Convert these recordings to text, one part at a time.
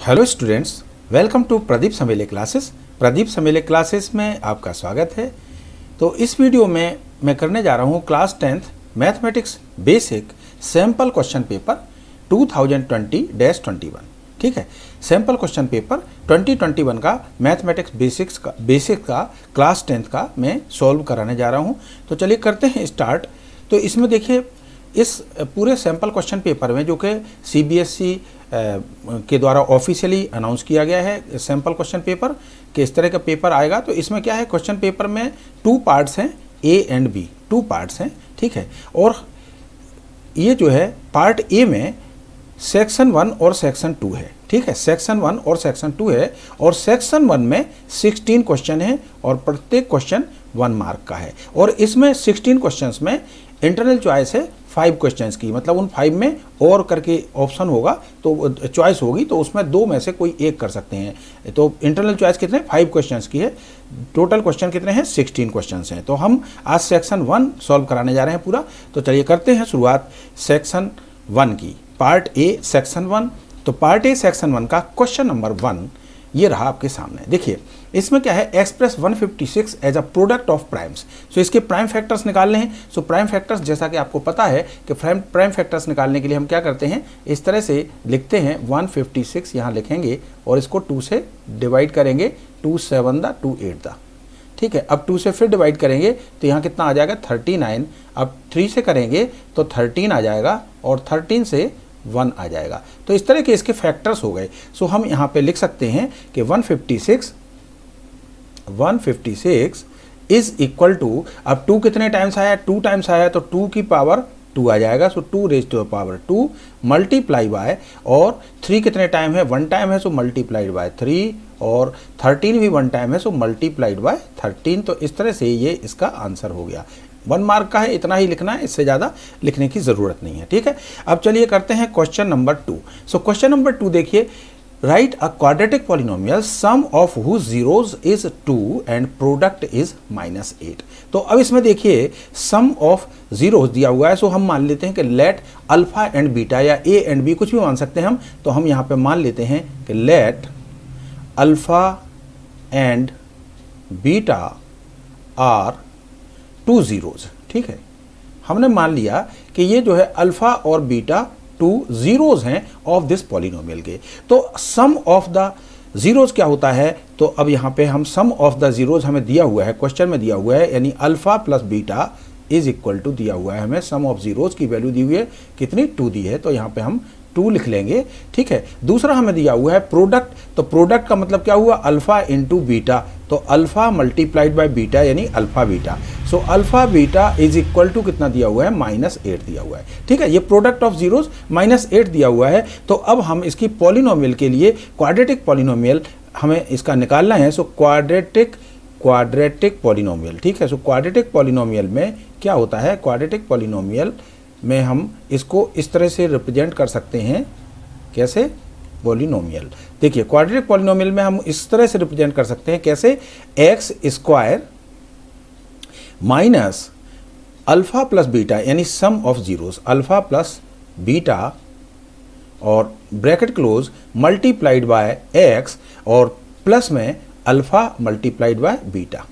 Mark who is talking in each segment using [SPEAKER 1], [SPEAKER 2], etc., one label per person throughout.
[SPEAKER 1] Hello students, welcome to Pradeep Samele classes. Pradeep Samele classes में आपका स्वागत है। तो इस वीडियो में मैं करने जा रहा हूँ class 10th mathematics basic sample question paper 2020-21। ठीक है, सैम्पल क्वेश्चन पेपर 2021 का मैथमेटिक्स बेसिक का क्लास 10th का मैं सॉल्व कराने जा रहा हूँ। तो चलिए करते हैं स्टार्ट। तो इसमें देखिए, इस पूरे सैम्पल क्वेश्चन पेपर में जो कि CBSE के द्वारा ऑफिशियली अनाउंस किया गया है सैम्पल क्वेश्चन पेपर कि इस तरह का पेपर आएगा। तो इसमें क्या है, क्वेश्चन पेपर में 2 पार्ट्स हैं, A एंड B 2 पार्ट्स हैं। ठीक है, और ये जो है पार्ट A में सेक्शन 1 और सेक्शन 2 है। ठीक है, सेक्शन 1 और सेक्शन 2 है, और सेक्शन 1 में 16 क्वेश्चन है और प्रत्येक क्वेश्चन 1 मार्क का है। और इसमें 16 क्वेश्चंस में इंटरनल चॉइस है 5 क्वेश्चंस की, मतलब उन 5 में और करके ऑप्शन होगा तो चॉइस होगी, तो उसमें 2 में से कोई एक कर सकते हैं। तो इंटरनल चॉइस कितने 5 क्वेश्चंस की है, टोटल क्वेश्चन कितने हैं 16 क्वेश्चंस हैं। तो हम आज सेक्शन 1 सॉल्व कराने जा रहे हैं पूरा। तो चलिए करते हैं शुरुआत सेक्शन 1 की, पार्ट A सेक्शन 1। तो पार्ट A सेक्शन 1 का क्वेश्चन नंबर 1 ये रहा आपके सामने। देखिए इसमें क्या है, express 156 as a product of primes. So इसके प्राइम फैक्टर्स निकालने हैं। सो प्राइम फैक्टर्स, जैसा कि आपको पता है कि प्राइम फैक्टर्स निकालने के लिए हम क्या करते हैं, इस तरह से लिखते हैं 156 यहाँ लिखेंगे और इसको 2 से डिवाइड करेंगे, 2 7 दा 2 8 दा। ठीक है, अब 2 से फिर डिवाइड करेंगे तो यहाँ कितना आ जाएगा 39। अब 3 से करेंगे तो 13 आ जाएगा और 13 से 1 आ जाएगा। तो इस तरह के इसके फैक्टर्स हो गए। सो हम यहाँ पे लिख सकते हैं कि 156 इज इक्वल टू, अब 2 कितने टाइम्स आया, 2 टाइम्स आया तो 2 की पावर 2 आ जाएगा। So 2 raise to the power 2 multiply by, और 3 कितने टाइम है, 1 टाइम है, सो मल्टीप्लाइड बाय 3, और 13 भी 1 टाइम है, सो मल्टीप्लाइड बाय 13। तो इस तरह से ये इसका आंसर हो गया। 1 मार्क का है, इतना ही लिखना है, इससे ज़्यादा लिखने की ज़रूरत नहीं है। ठीक है, अब चलिए करते हैं question number 2। So question number 2 देखिए, write a quadratic polynomial sum of whose zeros is 2 and product is -8। तो अब इसमें देखिए सम ऑफ जीरोज दिया हुआ है। सो हम मान लेते हैं कि लेट अल्फा एंड बीटा, या A एंड B कुछ भी मान सकते हैं हम। तो हम यहाँ पे मान लेते हैं कि let alpha and beta are 2 zeros. ठीक है, हमने मान लिया कि ये जो है अल्फा और बीटा 2 जीरोज हैं ऑफ दिस पॉलिनोमियल के। तो सम ऑफ द जीरोज क्या होता है, तो अब यहाँ पे हम सम ऑफ द जीरोज हमें दिया हुआ है, क्वेश्चन में दिया हुआ है, यानी alpha plus beta is equal to दिया हुआ है हमें, सम ऑफ जीरोज की वैल्यू दी हुई है कितनी 2 दी है, तो यहाँ पे हम 2 लिख लेंगे। ठीक है, दूसरा हमें दिया हुआ है प्रोडक्ट। तो प्रोडक्ट का मतलब क्या हुआ, अल्फा इंटू बीटा, तो अल्फा मल्टीप्लाइड बाय बीटा यानी alpha beta. So alpha beta is equal to कितना दिया हुआ है, -8 दिया हुआ है। ठीक है, ये प्रोडक्ट ऑफ जीरोज -8 दिया हुआ है। तो अब हम इसकी पॉलिनोमियल के लिए क्वाड्रेटिक पॉलिनोमियल हमें इसका निकालना है। So quadratic polynomial. ठीक है, सो क्वाड्रेटिक पॉलिनोमियल में क्या होता है, क्वाड्रेटिक पॉलिनोमियल में हम इसको इस तरह से रिप्रेजेंट कर सकते हैं, कैसे, पॉलिनोमियल। देखिए क्वाड्रेटिक पॉलिनोमियल में हम इस तरह से रिप्रेजेंट कर सकते हैं, कैसे, x square minus alpha plus beta यानी sum of zeros, alpha plus beta और bracket close multiplied by x, और प्लस में alpha multiplied by beta,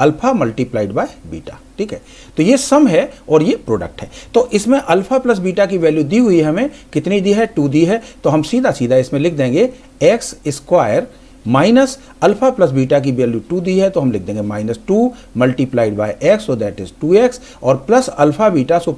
[SPEAKER 1] alpha multiplied by beta. ठीक है, तो ये सम है और ये प्रोडक्ट है। तो इसमें अल्फा प्लस बीटा की वैल्यू दी हुई है हमें, कितनी दी है, 2 दी है। तो हम सीधा सीधा इसमें लिख देंगे x square minus alpha plus beta की वैल्यू 2 दी है, तो हम लिख देंगे -2 multiplied by x, so that is 2x, और plus alpha beta. So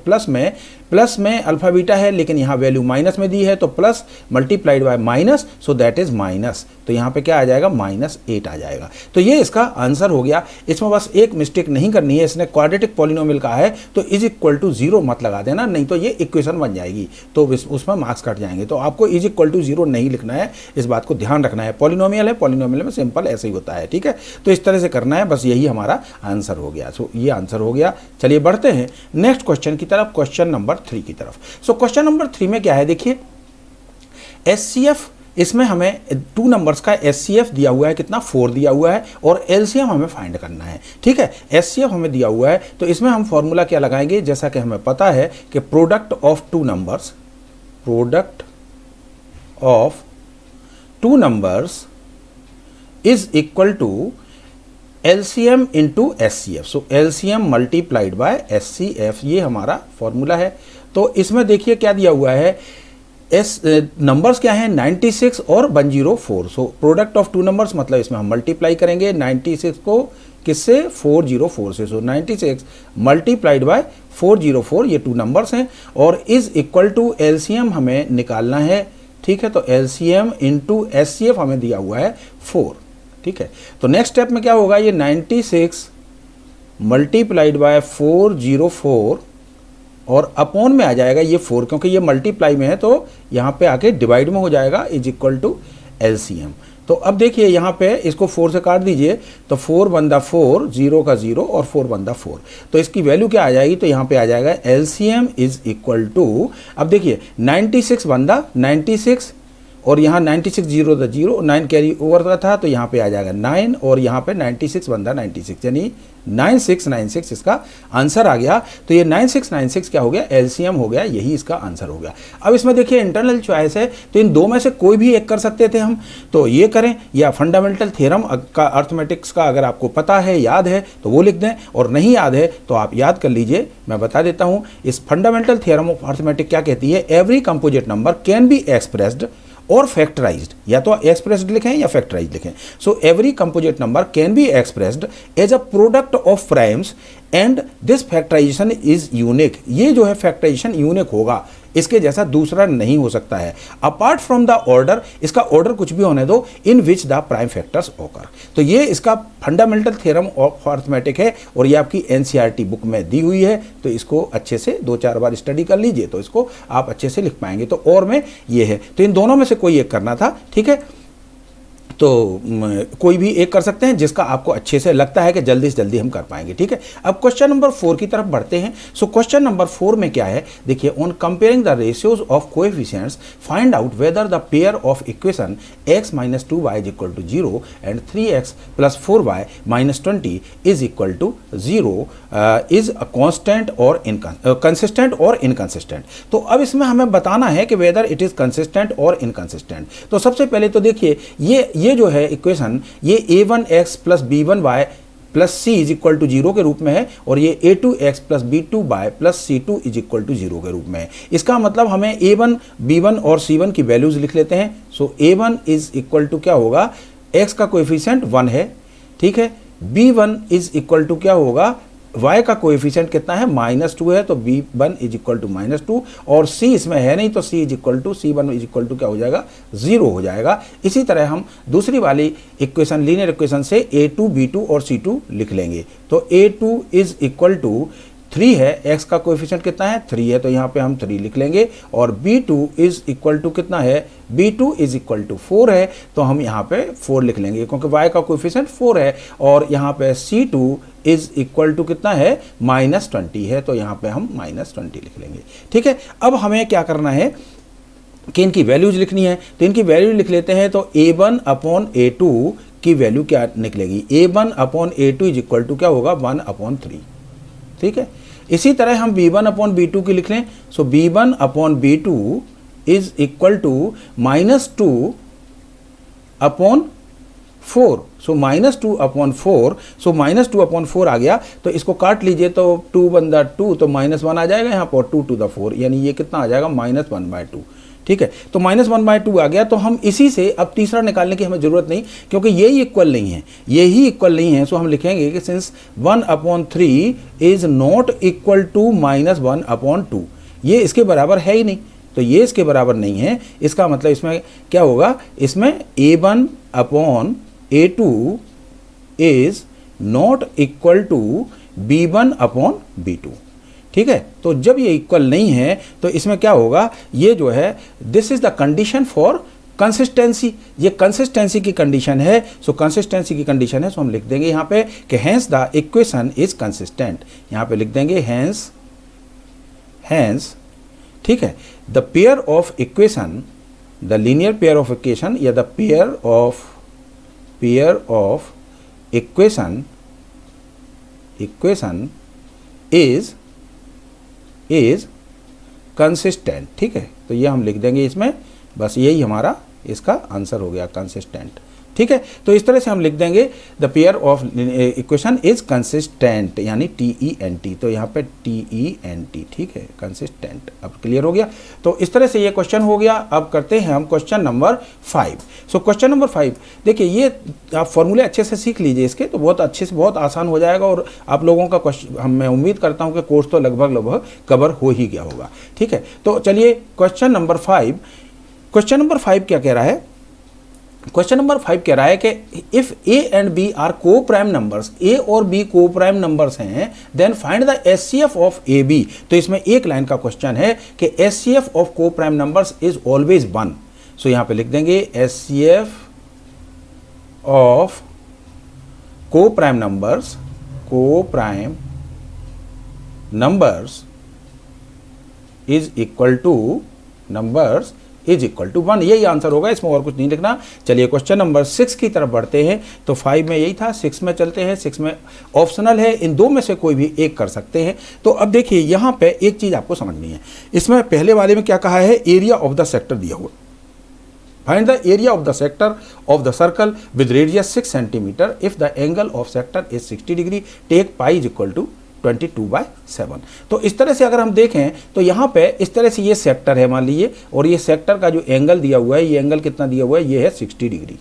[SPEAKER 1] plus में अल्फा बीटा है लेकिन यहाँ वैल्यू माइनस में दी है, तो plus multiplied by minus, so that is minus. तो यहाँ पे क्या आ जाएगा, -8 आ जाएगा। तो ये इसका आंसर हो गया। इसमें बस एक मिस्टेक नहीं करनी है, इसने क्वाड्रेटिक पॉलिनोमियल कहा है तो इज इक्वल टू 0 मत लगा देना, नहीं तो ये इक्वेशन बन जाएगी, तो उसमें मार्क्स कट जाएंगे। तो आपको इज इक्वल टू 0 नहीं लिखना है, इस बात को ध्यान रखना है। पॉलिनोमियल है, पॉलिनोमियल में सिंपल ऐसे ही होता है। ठीक है, तो इस तरह से करना है, बस यही हमारा आंसर हो गया। सो ये आंसर हो गया। चलिए बढ़ते हैं नेक्स्ट क्वेश्चन की तरफ, क्वेश्चन नंबर 3 की तरफ। सो क्वेश्चन नंबर 3 में क्या है, देखिए HCF, इसमें हमें 2 नंबर्स का HCF दिया हुआ है, कितना 4 दिया हुआ है, और LCM हमें फाइंड करना है। ठीक है, HCF हमें दिया हुआ है, तो इसमें हम फॉर्मूला क्या लगाएंगे, जैसा कि हमें पता है कि product of 2 numbers, product of two numbers is equal to LCM into SCF। So LCM multiplied by SCF, ये हमारा फॉर्मूला है। तो इसमें देखिए क्या दिया हुआ है, नंबर्स क्या हैं 96 और 104। So product of two numbers मतलब इसमें हम मल्टीप्लाई करेंगे 96 को किससे, 404 से। सो 96 मल्टीप्लाइड बाय 404, ये टू नंबर्स हैं और इज इक्वल टू LCM हमें निकालना है, ठीक है। तो LCM इंटू SCF हमें दिया हुआ है 4, ठीक है। तो नेक्स्ट स्टेप में क्या होगा, ये 96 मल्टीप्लाइड बाय 404 और अपॉन में आ जाएगा ये 4, क्योंकि ये मल्टीप्लाई में है तो यहाँ पे आके डिवाइड में हो जाएगा, इज इक्वल टू LCM। तो अब देखिए यहाँ पे इसको 4 से काट दीजिए, तो 4 बंदा 4, 0 का 0 और 4 बंदा 4, तो इसकी वैल्यू क्या आ जाएगी, तो यहाँ पे आ जाएगा LCM इज इक्वल टू, अब देखिए 96 बंदा 96 और यहाँ 96 0 था 0, 9 कैरी ओवर का था तो यहाँ पे आ जाएगा 9 और यहाँ पे 96 बंदा 96, यानी 9696 इसका आंसर आ गया। तो ये 9696 क्या हो गया, LCM हो गया, यही इसका आंसर हो गया। अब इसमें देखिए इंटरनल चॉइस है, तो इन दो में से कोई भी एक कर सकते थे हम, तो ये करें, या फंडामेंटल थ्योरम का अर्थमेटिक्स का अगर आपको पता है, याद है तो वो लिख दें, और नहीं याद है तो आप याद कर लीजिए। मैं बता देता हूँ, इस फंडामेंटल थ्योरम ऑफ अर्थमेटिक क्या कहती है, every composite number can be expressed और फैक्टराइज्ड, या तो एक्सप्रेस्ड लिखें या फैक्टराइज्ड लिखें। So every composite number can be expressed as a product of primes and this factorisation is unique. ये जो है फैक्टराइजेशन यूनिक होगा, इसके जैसा दूसरा नहीं हो सकता है। अपार्ट फ्रॉम द ऑर्डर, इसका ऑर्डर कुछ भी होने दो, इन विच द प्राइम फैक्टर्स ओकर। तो ये इसका फंडामेंटल थ्योरम ऑफ अर्थमेटिक है और ये आपकी NCERT बुक में दी हुई है, तो इसको अच्छे से 2-4 बार स्टडी कर लीजिए तो इसको आप अच्छे से लिख पाएंगे। तो और में ये है, तो इन दोनों में से कोई एक करना था, ठीक है। तो कोई भी एक कर सकते हैं जिसका आपको अच्छे से लगता है कि जल्दी से जल्दी हम कर पाएंगे, ठीक है। अब क्वेश्चन नंबर 4 की तरफ बढ़ते हैं। सो क्वेश्चन नंबर 4 में क्या है, देखिए, on comparing the ratios of coefficients find out whether the pair of equation x - 2y is equal to 0 and 3x + 4y - 20 is equal to 0 is constant और कंसिस्टेंट और इनकंसिस्टेंट। तो अब इसमें हमें बताना है कि वेदर इट इज कंसिस्टेंट और इनकंसिस्टेंट। तो सबसे पहले तो देखिए, ये जो है इक्वेशन, ये a1x + b1y + c is equal to 0 के रूप में है और ये a2x + b2y + c2 is equal to 0 के रूप में है। इसका मतलब हमें a1, b1 और c1 की वैल्यूज लिख लेते हैं। सो a1 इज इक्वल टू क्या होगा, x का कोएफिशिएंट 1 है, ठीक है। b1 इज इक्वल टू क्या होगा, y का कोएफिशिएंट कितना है, -2 है, तो b1 इज इक्वल टू -2, और c इसमें है नहीं तो c is equal to c1 is equal to क्या हो जाएगा, 0 हो जाएगा। इसी तरह हम दूसरी वाली इक्वेशन, लीनियर इक्वेशन से a2, b2 और c2 लिख लेंगे। तो a2 इज इक्वल टू 3 है, x का कोएफिशिएंट कितना है, 3 है, तो यहाँ पे हम 3 लिख लेंगे, और b2 इज इक्वल टू कितना है, b2 इज इक्वल टू 4 है, तो हम यहाँ पे 4 लिख लेंगे क्योंकि y का कोएफिशिएंट 4 है, और यहाँ पे c2 इज इक्वल टू कितना है, -20 है, तो यहाँ पे हम -20 लिख लेंगे, ठीक है। अब हमें क्या करना है कि इनकी वैल्यूज लिखनी है, तो इनकी वैल्यू लिख लेते हैं। तो a1/a2 की वैल्यू क्या निकलेगी, a1/a2 इज इक्वल टू क्या होगा, 1/3, ठीक है। इसी तरह हम b1/b2 की लिख लें। सो b1/b2 इज इक्वल टू -2/4, सो -2/4, सो -2/4 आ गया, तो इसको काट लीजिए, तो 2 बंदा 2, तो -1 आ जाएगा यहाँ पर, 2 to the 4, यानी ये कितना आ जाएगा, -1/2, ठीक है। तो -1/2 आ गया, तो हम इसी से अब तीसरा निकालने की हमें जरूरत नहीं, क्योंकि यही इक्वल नहीं है, यही इक्वल नहीं है। सो हम लिखेंगे कि since 1/3 is not equal to -1/2, ये इसके बराबर है ही नहीं, तो ये इसके बराबर नहीं है। इसका मतलब इसमें क्या होगा, इसमें a1/a2 is not equal to b1/b2, ठीक है। तो जब ये इक्वल नहीं है तो इसमें क्या होगा, ये जो है this is the condition for consistency, ये कंसिस्टेंसी की कंडीशन है। सो कंसिस्टेंसी की कंडीशन है, सो हम लिख देंगे यहाँ पे कि hence the equation is consistent, यहाँ पे लिख देंगे हैंस, ठीक है। The pair of equation, the linear pair of equation या the pair of equation is consistent, ठीक है। तो ये हम लिख देंगे इसमें, बस यही हमारा इसका आंसर हो गया कंसिस्टेंट। ठीक है, तो इस तरह से हम लिख देंगे the pair of equation is consistent, यानी TENT, तो यहाँ पे TENT। ठीक है, कंसिस्टेंट। अब क्लियर हो गया। तो इस तरह से ये क्वेश्चन हो गया। अब करते हैं हम क्वेश्चन नंबर 5। सो क्वेश्चन नंबर 5 देखिए, ये आप फॉर्मूले अच्छे से सीख लीजिए इसके, तो बहुत अच्छे से बहुत आसान हो जाएगा और आप लोगों का क्वेश्चन, मैं उम्मीद करता हूँ कि कोर्स तो लगभग कवर हो ही गया होगा। ठीक है, तो चलिए क्वेश्चन नंबर 5। क्वेश्चन नंबर 5 क्या कह रहा है? क्वेश्चन नंबर 5 कह रहा है कि if A and B are coprime numbers, A और B को प्राइम नंबर्स हैं, then find the SCF of AB। तो इसमें एक लाइन का क्वेश्चन है कि SCF of coprime numbers is always 1। So यहां पे लिख देंगे SCF of coprime numbers is equal to numbers is equal to 1। यही आंसर होगा, इसमें और कुछ नहीं लिखना। चलिए क्वेश्चन नंबर 6 की तरफ बढ़ते हैं। तो 5 में यही था, 6 में चलते हैं। 6 में ऑप्शनल है, इन दो में से कोई भी एक कर सकते हैं। तो अब देखिए यहाँ पे एक चीज आपको समझनी है। इसमें पहले वाले में क्या कहा है? एरिया ऑफ द सेक्टर दिया हुआ। Find the area of the sector of the circle with radius 6 centimetre if the angle of sector is 60 degree, take pi is equal to 22/7। तो इस तरह से अगर हम देखें तो यहाँ पे इस तरह से ये सेक्टर है मान लीजिए, और ये सेक्टर का जो एंगल दिया हुआ है, ये एंगल कितना दिया हुआ है? ये है 60 डिग्री।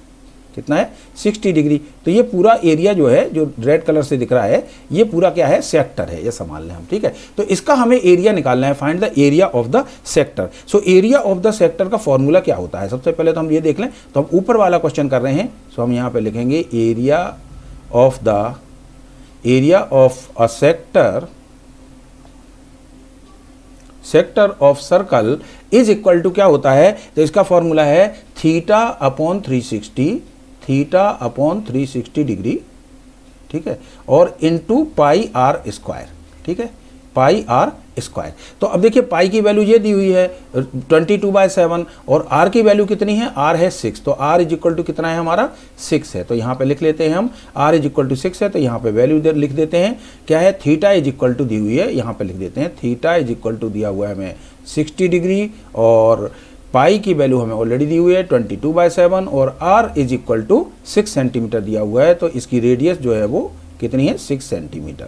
[SPEAKER 1] कितना है? 60 डिग्री। तो ये पूरा एरिया जो है, जो रेड कलर से दिख रहा है, ये पूरा क्या है? सेक्टर है। ये संभाल लें हम। ठीक है, तो इसका हमें एरिया निकालना है। Find the area of the sector. So area of the sector का फॉर्मूला क्या होता है? सबसे पहले तो हम ये देख लें। तो हम ऊपर वाला क्वेश्चन कर रहे हैं, सो हम यहाँ पे लिखेंगे area of a sector of circle is equal to क्या होता है? तो इसका फॉर्मूला है थीटा अपॉन 360 डिग्री। ठीक है, और इनटू पाई आर स्क्वायर। ठीक है, पाई आर स्क्वायर। तो अब देखिए पाई की वैल्यू ये दी हुई है 22/7 और आर की वैल्यू कितनी है? आर है 6। तो आर इज इक्वल टू कितना है हमारा? 6 है। तो यहाँ पे लिख लेते हैं हम आर इज इक्वल टू 6 है, तो यहाँ पे वैल्यू लिख देते हैं। क्या है? थीटा इज इक्वल टू दी हुई है, यहाँ पे लिख देते हैं थीटा इज इक्वल टू दिया हुआ है हमें 60 डिग्री, और पाई की वैल्यू हमें ऑलरेडी दी हुई है 22/7, और r is equal to 6 centimetre दिया हुआ है। तो इसकी रेडियस जो है वो कितनी है? 6 सेंटीमीटर।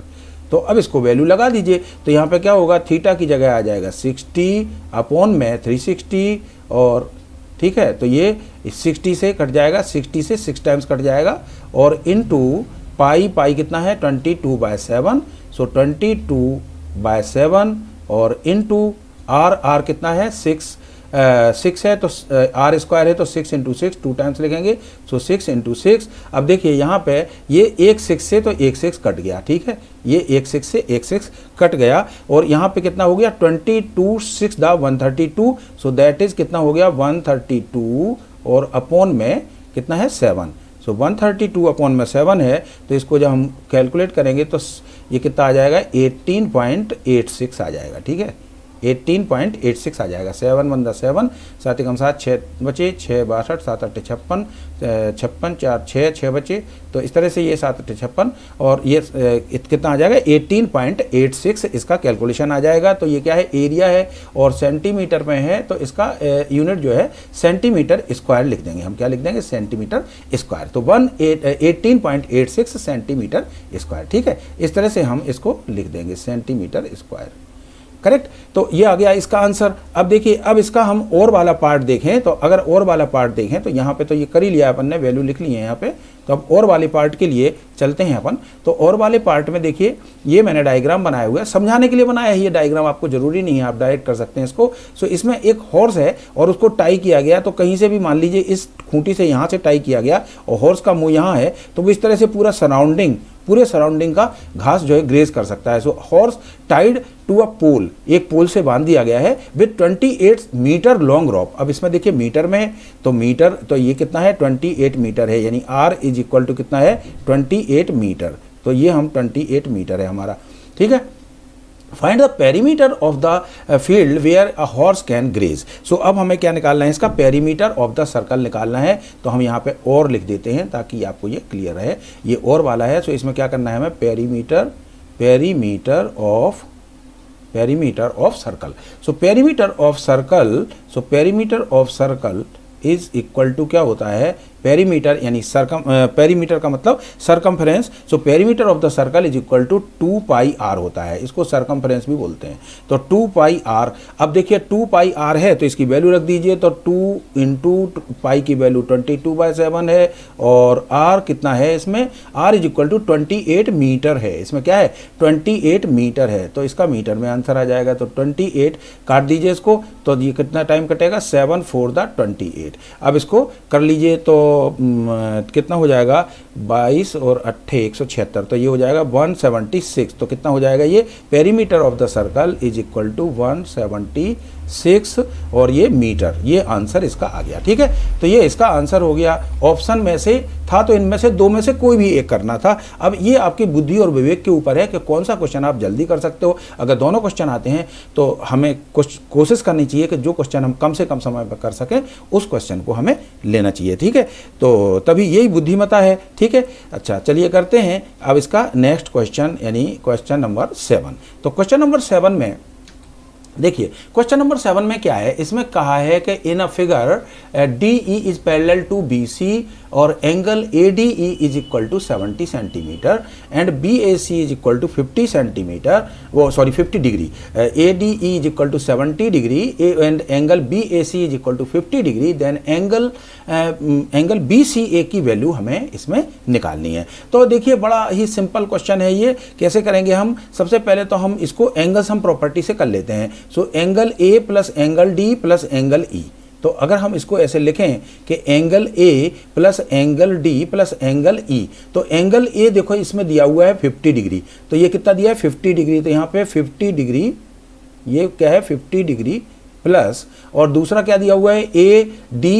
[SPEAKER 1] तो अब इसको वैल्यू लगा दीजिए। तो यहाँ पे क्या होगा? थीटा की जगह आ जाएगा 60 अपॉन में 360, और ठीक है, तो ये 60 से कट जाएगा, 60 से 6 टाइम्स कट जाएगा, और इनटू पाई कितना है? 22/7। सो 22/7 और इनटू आर कितना है? 6 है, तो आर स्क्वायर है, तो 6 × 6 2 टाइम्स लिखेंगे। सो 6 × 6। अब देखिए यहाँ पे ये एक 6 से तो एक 6 कट गया। ठीक है, ये एक 6 से एक 6 कट गया, और यहाँ पे कितना हो गया? 22 6 दा 132। सो दैट इज कितना हो गया? 132, और अपॉन में कितना है? 7। सो 132 अपॉन में 7 है, तो इसको जब हम कैलकुलेट करेंगे तो ये कितना आ जाएगा? 18.86 आ जाएगा। ठीक है, 18.86 आ जाएगा। 7 × 7, 7 × 7 6 बचे, 6 62, 7 8 56, 56 4 6 6 बचे। तो इस तरह से ये 7 8 56, और ये कितना आ जाएगा? 18.86 इसका कैलकुलेशन आ जाएगा। तो ये क्या है? एरिया है, और सेंटीमीटर में है, तो इसका यूनिट जो है सेंटीमीटर स्क्वायर लिख देंगे हम। क्या लिख देंगे? Centimetre square. तो 18.86 सेंटीमीटर स्क्वायर। ठीक है, इस तरह से हम इसको लिख देंगे, सेंटीमीटर स्क्वायर। करेक्ट। तो ये आ गया इसका आंसर। अब देखिए, अब इसका हम और वाला पार्ट देखें, तो अगर और वाला पार्ट देखें तो यहाँ पे तो ये कर ही लिया अपन ने, वैल्यू लिख ली है यहाँ पे। तो अब और वाले पार्ट के लिए चलते हैं अपन। तो और वाले पार्ट में देखिए, ये मैंने डायग्राम बनाया हुआ है, समझाने के लिए बनाया है ये डायग्राम, आपको जरूरी नहीं है, आप डायरेक्ट कर सकते हैं इसको। सो इसमें एक हॉर्स है और उसको टाई किया गया, तो कहीं से भी मान लीजिए इस खूंटी से यहाँ से टाई किया गया, और हॉर्स का मुंह यहाँ है, तो वो इस तरह से पूरे सराउंडिंग का घास जो है ग्रेज कर सकता है। सो हॉर्स टाइड टू अ पोल, एक पोल से बांध दिया गया है विद 28 मीटर लॉन्ग रॉप। अब इसमें देखिए मीटर में, तो मीटर, तो ये कितना है? 28 मीटर है, यानी आर इज इक्वल टू कितना है? 28 मीटर। तो ये हम 28 मीटर है हमारा। ठीक है, find the perimeter of the field where a horse can graze. So अब हमें क्या निकालना है? इसका पेरीमीटर ऑफ द सर्कल निकालना है। तो हम यहाँ पे और लिख देते हैं ताकि आपको ये क्लियर रहे, ये और वाला है। सो इसमें क्या करना है हमें? Perimeter of circle. So perimeter of circle is equal to क्या होता है, पेरीमीटर यानी पेरीमीटर का मतलब circumference. So perimeter of the circle is equal to 2 pi r होता है, इसको सरकमफ्रेंस भी बोलते हैं। तो 2 पाई आर, अब देखिए 2 पाई आर है तो इसकी वैल्यू रख दीजिए, तो 2 इंटू पाई की वैल्यू 22/7 है, और आर कितना है इसमें, r is equal to 28 metre है। इसमें क्या है, 28 मीटर है, तो इसका मीटर में आंसर आ जाएगा। तो 28 काट दीजिए इसको, तो ये कितना टाइम कटेगा, 7 4 द 28। अब इसको कर लीजिए तो कितना हो जाएगा, 22 और 8 176, तो ये हो जाएगा 176। तो कितना हो जाएगा, ये perimeter of the circle is equal to 176 और ये मीटर, ये आंसर इसका आ गया। ठीक है, तो ये इसका आंसर हो गया। ऑप्शन में से था तो इनमें से दो में से कोई भी एक करना था। अब ये आपकी बुद्धि और विवेक के ऊपर है कि कौन सा क्वेश्चन आप जल्दी कर सकते हो। अगर दोनों क्वेश्चन आते हैं तो हमें कुछ कोशिश करनी चाहिए कि जो क्वेश्चन हम कम से कम समय में कर सकें उस क्वेश्चन को हमें लेना चाहिए। ठीक है, तो तभी यही बुद्धिमत्ता है। ठीक है, अच्छा चलिए करते हैं अब इसका नेक्स्ट क्वेश्चन, यानी क्वेश्चन नंबर 7। तो क्वेश्चन नंबर 7 में देखिए, क्वेश्चन नंबर 7 में क्या है, इसमें कहा है कि in a figure D E is parallel to B C और angle A D E is equal to 70 centimetre and B A C is equal to 50 centimetre, वो sorry 50 degree, A D E is equal to 70 degree and angle B A C is equal to 50 degree, then angle B C A की value हमें इसमें निकालनी है। तो देखिए बड़ा ही simple question है ये। कैसे करेंगे हम, सबसे पहले तो हम इसको एंगल्स हम प्रॉपर्टी से कर लेते हैं। सो एंगल ए plus angle D plus angle E, तो अगर हम इसको ऐसे लिखें कि angle A plus angle D plus angle E, तो एंगल ए देखो इसमें दिया हुआ है 50 डिग्री, तो ये कितना दिया है 50 डिग्री, तो यहाँ पे 50 डिग्री, ये क्या है 50 डिग्री प्लस, और दूसरा क्या दिया हुआ है ए डी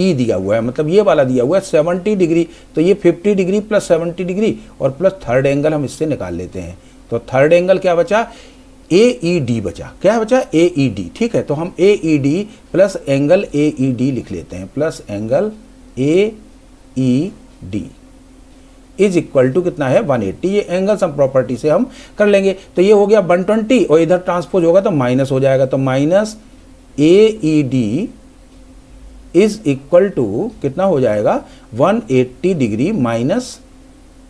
[SPEAKER 1] ई दिया हुआ है, मतलब ये वाला दिया हुआ है 70 डिग्री, तो ये 50 डिग्री प्लस 70 डिग्री और प्लस थर्ड एंगल हम इससे निकाल लेते हैं। तो थर्ड एंगल क्या बचा, ए ई डी बचा, क्या बचा ए ई डी। ठीक है, तो हम A E D plus angle A E D लिख लेते हैं, plus angle A E D is equal to कितना है 180। ये एंगल सम प्रॉपर्टी से हम कर लेंगे, तो ये हो गया 120 और इधर ट्रांसपोज होगा तो माइनस हो जाएगा, तो minus A E D is equal to कितना हो जाएगा 180 डिग्री माइनस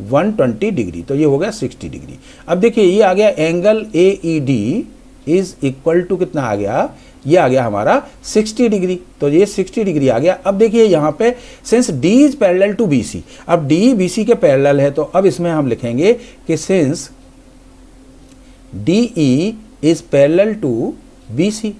[SPEAKER 1] 120 डिग्री, तो ये हो गया 60 डिग्री। अब देखिए ये आ गया angle A E D is equal to कितना आ गया, ये आ गया हमारा 60 डिग्री, तो ये 60 डिग्री आ गया। अब देखिए यहाँ पे since D is parallel to B C, अब डी बी सी के पैरेलल है, तो अब इसमें हम लिखेंगे कि since D E is parallel to B C.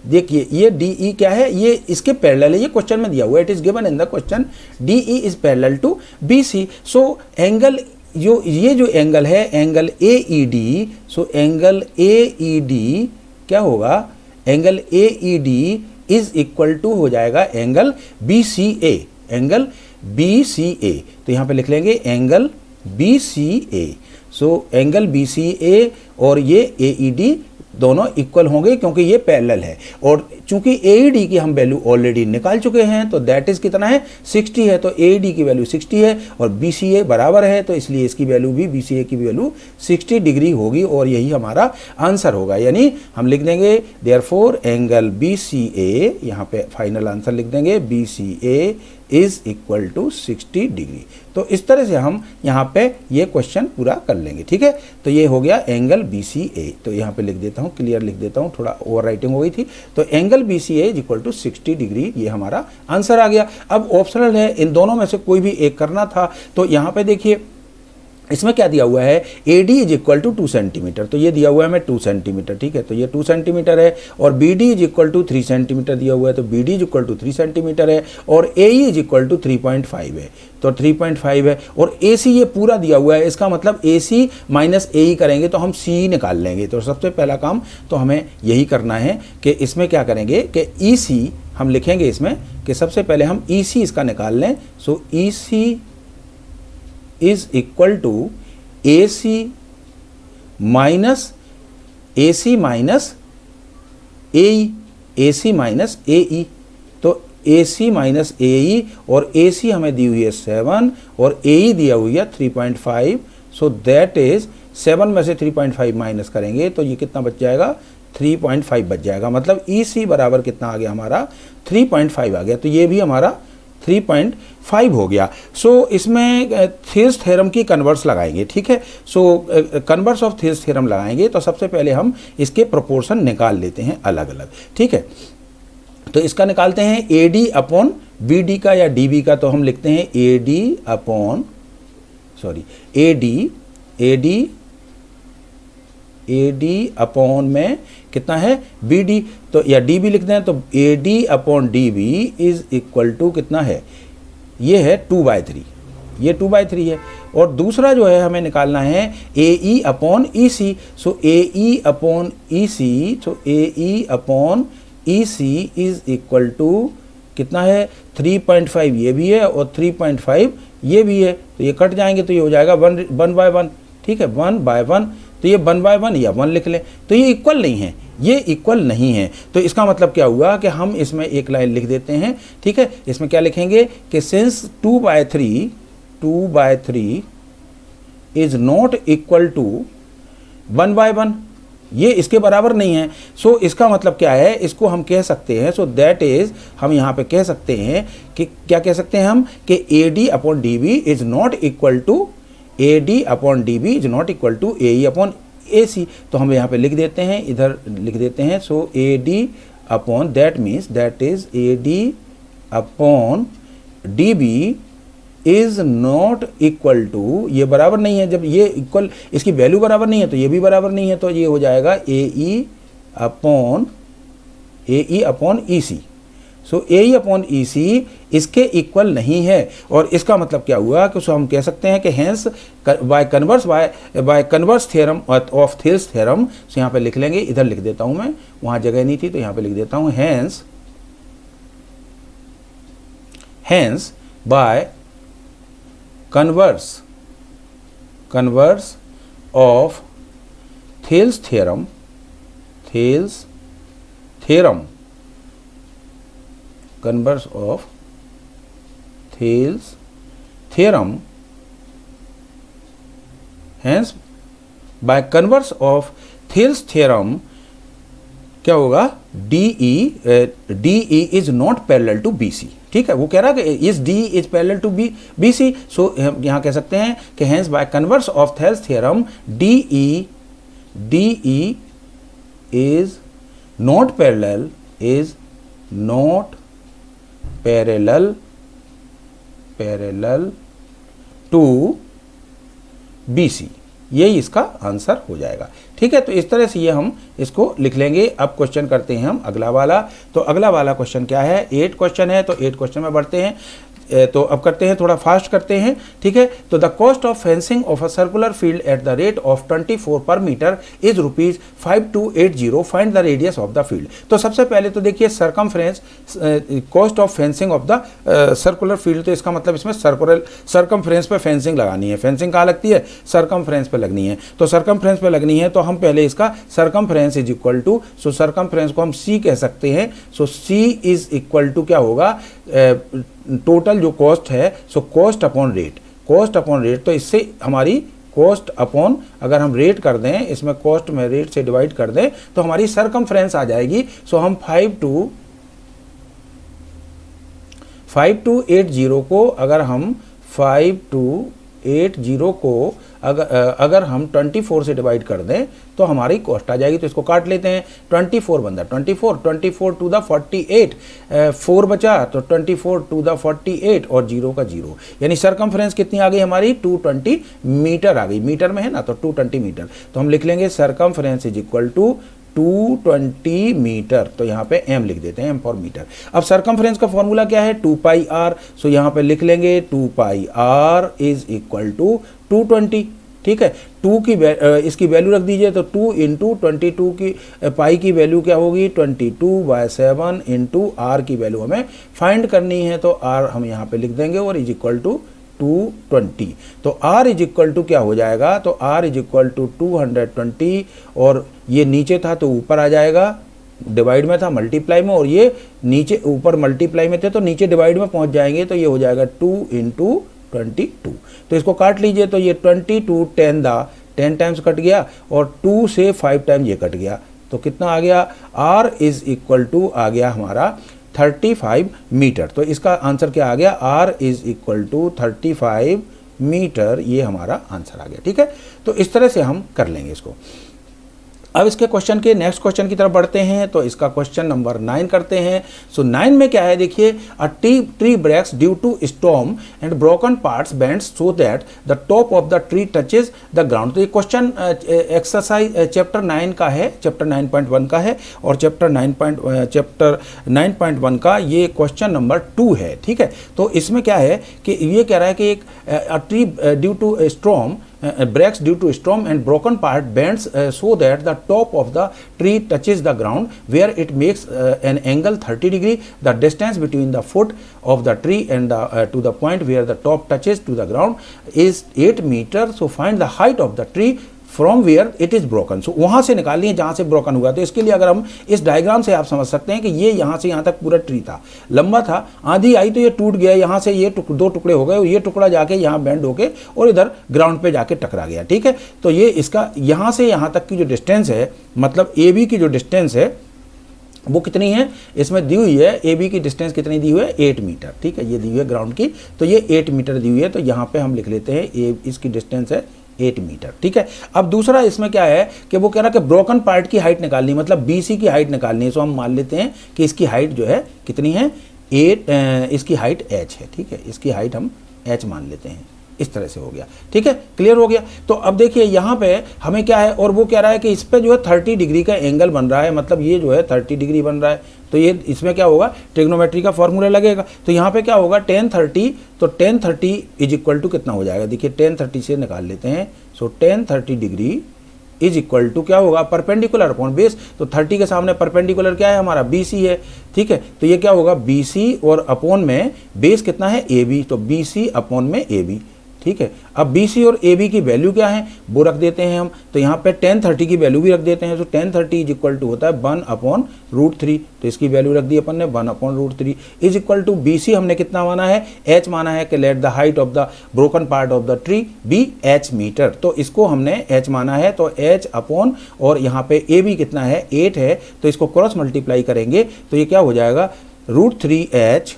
[SPEAKER 1] देखिए ये डी ई क्या है, ये इसके पैरेलल है, ये क्वेश्चन में दिया हुआ है, it is given in the question D E is parallel to B C. So angle जो ये जो एंगल है angle A E D, so angle A E D क्या होगा, angle A E D is equal to हो जाएगा angle B C A, angle B C A, तो यहाँ पे लिख लेंगे angle B C A. So angle B C A और ये ए ई डी दोनों इक्वल होंगे क्योंकि ये पैरेलल है, और चूंकि AED की हम वैल्यू ऑलरेडी निकाल चुके हैं, तो दैट इज कितना है 60 है, तो AED की वैल्यू 60 है और BCA बराबर है, तो इसलिए इसकी वैल्यू भी BCA की वैल्यू 60 डिग्री होगी और यही हमारा आंसर होगा। यानी हम लिख देंगे देयरफॉर एंगल BCA, यहाँ पे फाइनल आंसर लिख देंगे BCA is equal to 60 degree. तो इस तरह से हम यहाँ पे ये क्वेश्चन पूरा कर लेंगे। ठीक है, तो ये हो गया एंगल BCA, तो यहाँ पे लिख देता हूँ, क्लियर लिख देता हूँ, थोड़ा ओवर राइटिंग हो गई थी। तो angle BCA is equal to 60 degree, ये हमारा आंसर आ गया। अब ऑप्शनल है, इन दोनों में से कोई भी एक करना था, तो यहाँ पे देखिए इसमें क्या दिया हुआ है AD is equal to 2 centimetre, तो ये दिया हुआ है हमें 2 सेंटीमीटर। ठीक है, तो ये 2 सेंटीमीटर है, और BD is equal to 3 centimetre दिया हुआ है, तो BD is equal to 3 centimetre है, और AE इज इक्वल टू 3.5 है, तो 3.5 है, और AC ये पूरा दिया हुआ है, इसका मतलब AC माइनस AE करेंगे तो हम CE निकाल लेंगे। तो सबसे पहला काम तो हमें यही करना है कि इसमें क्या करेंगे कि EC हम लिखेंगे इसमें कि सबसे पहले हम EC इसका निकाल लें। So EC is equal to AC minus AC minus AE, AC minus AE, तो AC माइनस AE, और AC हमें दी हुई है 7 और AE दिया हुई है 3.5। सो दैट इज 7 में से 3.5 माइनस करेंगे तो ये कितना बच जाएगा 3.5 बच जाएगा, मतलब EC बराबर कितना आ गया हमारा 3.5 आ गया, तो ये भी हमारा 3.5 हो गया। सो इसमें थियर्स थ्योरम की कन्वर्स लगाएंगे, ठीक है। सो कन्वर्स ऑफ थियर्स थ्योरम लगाएंगे तो सबसे पहले हम इसके प्रोपोर्शन निकाल लेते हैं अलग अलग, ठीक है। तो इसका निकालते हैं AD अपॉन BD का या DB का, तो हम लिखते हैं AD अपॉन में कितना है BD, तो या DB लिखते हैं, तो AD upon DB is equal to कितना है, ये है 2/3, ये 2/3 है। और दूसरा जो है हमें निकालना है AE upon EC, so AE upon EC, so AE upon EC is equal to कितना है 3.5 ये भी है और 3.5 ये भी है, तो ये कट जाएंगे तो ये हो जाएगा 1/1, ठीक है, 1/1, तो ये 1/1 या 1 लिख लें, तो ये इक्वल नहीं है, ये इक्वल नहीं है। तो इसका मतलब क्या हुआ कि हम इसमें एक लाइन लिख देते हैं, ठीक है। इसमें क्या लिखेंगे कि since 2/3 is not equal to 1/1, ये इसके बराबर नहीं है। सो इसका मतलब क्या है, इसको हम कह सकते हैं, सो दैट इज हम यहाँ पे कह सकते हैं कि क्या कह सकते हैं हम कि AD upon DB is not equal to AD upon DB is not equal to AE upon AC। तो हम यहाँ पे लिख देते हैं, इधर लिख देते हैं, so AD upon that means that is AD upon DB is not equal to, ये बराबर नहीं है, जब ये इक्वल इसकी वैल्यू बराबर नहीं है तो ये भी बराबर नहीं है, तो ये हो जाएगा AE upon EC। So AE upon EC इसके इक्वल नहीं है, और इसका मतलब क्या हुआ कि सो हम कह सकते हैं कि hence by converse theorem of Thales theorem, so यहाँ पे लिख लेंगे, इधर लिख देता हूँ मैं, वहाँ जगह नहीं थी तो यहाँ पे लिख देता हूँ, hence by converse of Thales theorem converse of Thales theorem, hence by converse of Thales theorem क्या होगा, DE is not parallel to BC, ठीक है। वो कह रहा है कि इस D is parallel to BC, so हम यहाँ कह सकते हैं कि hence by converse of Thales theorem DE is not parallel to BC, यही इसका आंसर हो जाएगा, ठीक है। तो इस तरह से ये हम इसको लिख लेंगे। अब क्वेश्चन करते हैं हम अगला वाला। तो अगला वाला क्वेश्चन क्या है, 8 क्वेश्चन है, तो 8 क्वेश्चन में बढ़ते हैं। तो अब करते हैं, थोड़ा फास्ट करते हैं, ठीक है। तो the cost of fencing of a circular field at the rate of 24 per metre is ₹5280, find the radius of the field. तो सबसे पहले तो देखिए circumference, cost of fencing of the circular field, तो इसका मतलब इसमें सरकमफ्रेंस पे फेंसिंग लगानी है। फेंसिंग कहाँ लगती है, सरकमफ्रेंस पे लगनी है, तो सरकमफ्रेंस पे लगनी है, तो हम पहले इसका circumference is equal to, so circumference को हम C कह सकते हैं, so C is equal to क्या होगा, टोटल जो कॉस्ट है, सो कॉस्ट अपॉन रेट, तो इससे हमारी कॉस्ट अपॉन, अगर हम रेट कर दें, इसमें कॉस्ट में रेट से डिवाइड कर दें तो हमारी सरकमफ्रेंस आ जाएगी। सो हम 5280 को अगर हम 5280 को अगर हम 24 से डिवाइड कर दें तो हमारी कॉस्ट आ जाएगी। तो इसको काट लेते हैं, 24 बनता है 24 टू द 48, 4 बचा तो 24 टू द 48 और 0 का 0, यानी सरकमफ्रेंस कितनी आ गई हमारी 220 मीटर आ गई, मीटर में है ना, तो 220 मीटर। तो हम लिख लेंगे circumference is equal to 220 metre, तो यहाँ पे m लिख देते हैं, m फॉर मीटर। अब सरकमफ्रेंस का फॉर्मूला क्या है, 2πr, सो यहाँ पे लिख लेंगे 2πr इज इक्वल टू 220, ठीक है। 2 की इसकी वैल्यू रख दीजिए, तो 2 इंटू 22 की पाई की वैल्यू क्या होगी 22/7 इंटू r की वैल्यू हमें फाइंड करनी है, तो r हम यहाँ पे लिख देंगे और इज इक्वल टू 220। तो r इज इक्वल टू क्या हो जाएगा, तो r इज इक्वल टू 220, और ये नीचे था तो ऊपर आ जाएगा, डिवाइड में था मल्टीप्लाई में, और ये नीचे ऊपर मल्टीप्लाई में थे तो नीचे डिवाइड में पहुंच जाएंगे, तो ये हो जाएगा 2 इंटू 22। तो इसको काट लीजिए, तो ये 22 10 टाइम्स कट गया और 2 से 5 टाइम्स ये कट गया, तो कितना आ गया, r इज इक्वल टू आ गया हमारा 35 मीटर। तो इसका आंसर क्या आ गया, r is equal to 35 metre, ये हमारा आंसर आ गया। ठीक है, तो इस तरह से हम कर लेंगे इसको। अब इसके क्वेश्चन के नेक्स्ट क्वेश्चन की तरफ बढ़ते हैं। तो इसका क्वेश्चन नंबर 9 करते हैं। सो 9 में क्या है, देखिए, a tree breaks due to storm and broken parts bends so that the top of the tree touches the ground. तो ये क्वेश्चन एक्सरसाइज चैप्टर 9 का है, चैप्टर 9.1 का है, और चैप्टर 9.1 का ये क्वेश्चन नंबर 2 है। ठीक है, तो इसमें क्या है कि ये कह रहा है कि एक tree due to storm breaks due to storm and broken part bends so that the top of the tree touches the ground where it makes an angle 30 degree. The distance between the foot of the tree and to the point where the top touches to the ground is 8 meters. So find the height of the tree from where it is broken. So वहां से निकालिए जहां से broken हुआ। तो इसके लिए अगर हम इस डायग्राम से आप समझ सकते हैं कि ये यहां से यहां तक पूरा ट्री था, लंबा था, आंधी आई तो ये टूट गया, यहां से ये दो टुकड़े हो गए, और ये टुकड़ा जाके यहां बेंड होके और इधर ग्राउंड पे जाके टकरा गया। ठीक है, तो ये इसका यहां से यहां तक की जो डिस्टेंस है, मतलब ए बी की जो डिस्टेंस है वो कितनी है, इसमें दी हुई है ए बी की डिस्टेंस कितनी दी हुई है, 8 मीटर। ठीक है, ये दी हुई है ग्राउंड की, तो ये 8 मीटर दी हुई है। तो यहाँ पे हम लिख लेते हैं ए, इसकी डिस्टेंस है 8 मीटर। ठीक है, अब दूसरा इसमें क्या है कि वो कह रहा है कि ब्रोकन पार्ट की हाइट निकालनी, मतलब BC की हाइट निकालनी है। सो हम मान लेते हैं कि इसकी हाइट जो है कितनी है, 8, इसकी हाइट h है। ठीक है, इसकी हाइट हम h मान लेते हैं। इस तरह से हो गया। ठीक है, क्लियर हो गया। तो अब देखिए यहाँ पे हमें क्या है, और वो कह रहा है कि इस पे जो है 30 डिग्री का एंगल बन रहा है, मतलब ये जो है 30 डिग्री बन रहा है। तो ये इसमें क्या होगा, ट्रिग्नोमेट्री का फॉर्मूला लगेगा। तो यहाँ पे क्या होगा, tan 30, तो tan 30 इज इक्वल टू कितना हो जाएगा, देखिए tan 30 से निकाल लेते हैं। So tan 30 degree is equal to क्या होगा, परपेंडिकुलर अपॉन बेस। तो 30 के सामने परपेंडिकुलर क्या है हमारा, BC है। ठीक है, तो ये क्या होगा, BC और अपॉन में बेस कितना है, AB, तो BC अपॉन में AB। ठीक है, अब BC और AB की वैल्यू क्या है वो रख देते हैं हम। तो यहाँ पे tan 30 की वैल्यू भी रख देते हैं। तो tan 30 इज इक्वल टू होता है 1/√3। तो इसकी वैल्यू रख दी अपन ने 1/√3 इज इक्वल टू BC हमने कितना माना है, h माना है कि let the height of the broken part of the tree be h metre. तो इसको हमने h माना है, तो h अपॉन, और यहाँ पे AB कितना है, 8 है। तो इसको क्रॉस मल्टीप्लाई करेंगे तो ये क्या हो जाएगा, √3h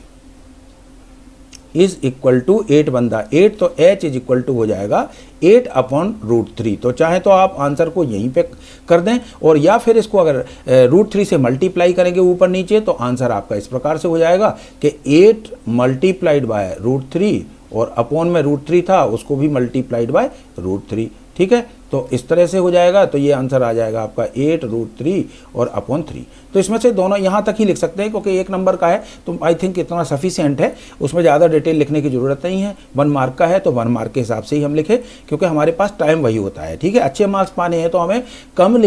[SPEAKER 1] इज इक्वल टू 8 बनता 8, तो h इज इक्वल टू हो जाएगा 8/√3। तो चाहे तो आप आंसर को यहीं पे कर दें, और या फिर इसको अगर √3 से मल्टीप्लाई करेंगे ऊपर नीचे, तो आंसर आपका इस प्रकार से हो जाएगा कि 8 मल्टीप्लाइड बाय √3, और अपॉन में √3 था उसको भी मल्टीप्लाइड बाय √3। ठीक है, तो इस तरह से हो जाएगा। तो ये आंसर आ जाएगा आपका 8√3 और अपॉन 3। तो इसमें से दोनों यहाँ तक ही लिख सकते हैं, क्योंकि 1 नंबर का है तो आई थिंक इतना सफिशिएंट है, उसमें ज़्यादा डिटेल लिखने की ज़रूरत नहीं है। 1 मार्क का है तो 1 मार्क के हिसाब से ही हम लिखें, क्योंकि हमारे पास टाइम वही होता है। ठीक है, अच्छे मार्क्स पाने हैं तो हमें कम